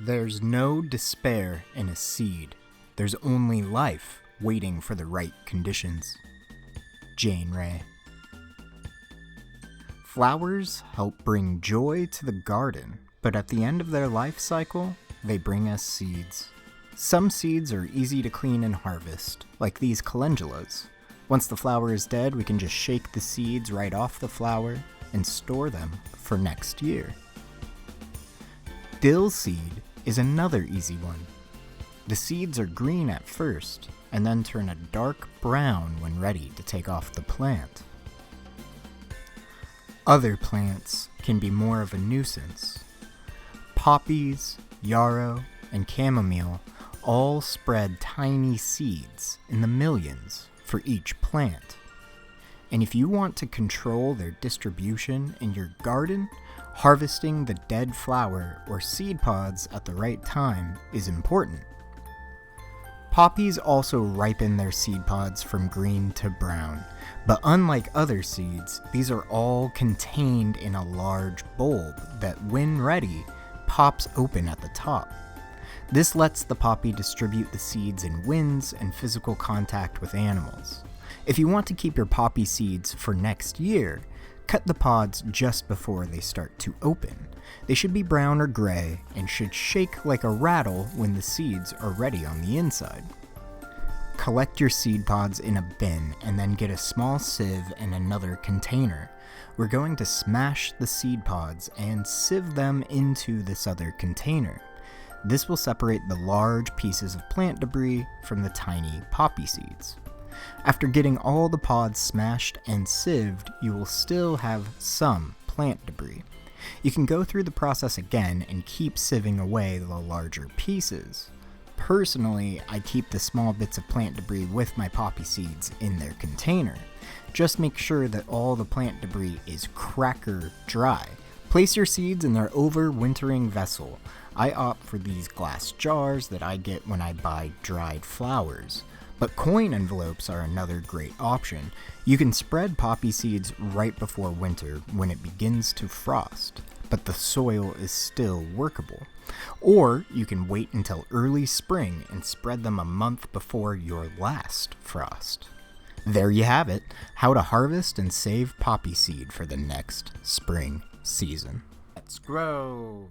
There's no despair in a seed. There's only life waiting for the right conditions. Jane Ray. Flowers help bring joy to the garden, but at the end of their life cycle, they bring us seeds. Some seeds are easy to clean and harvest, like these calendulas. Once the flower is dead, we can just shake the seeds right off the flower and store them for next year. Dill seed is another easy one. The seeds are green at first, and then turn a dark brown when ready to take off the plant. Other plants can be more of a nuisance. Poppies, yarrow, and chamomile all spread tiny seeds in the millions for each plant. And if you want to control their distribution in your garden, harvesting the dead flower or seed pods at the right time is important. Poppies also ripen their seed pods from green to brown, but unlike other seeds, these are all contained in a large bulb that, when ready, pops open at the top. This lets the poppy distribute the seeds in winds and physical contact with animals. If you want to keep your poppy seeds for next year, cut the pods just before they start to open. They should be brown or gray and should shake like a rattle when the seeds are ready on the inside. Collect your seed pods in a bin and then get a small sieve and another container. We're going to smash the seed pods and sieve them into this other container. This will separate the large pieces of plant debris from the tiny poppy seeds. After getting all the pods smashed and sieved, you will still have some plant debris. You can go through the process again and keep sieving away the larger pieces. Personally, I keep the small bits of plant debris with my poppy seeds in their container. Just make sure that all the plant debris is cracker dry. Place your seeds in their overwintering vessel. I opt for these glass jars that I get when I buy dried flowers. But coin envelopes are another great option. You can spread poppy seeds right before winter when it begins to frost, but the soil is still workable. Or you can wait until early spring and spread them a month before your last frost. There you have it, how to harvest and save poppy seed for the next spring season. Let's grow!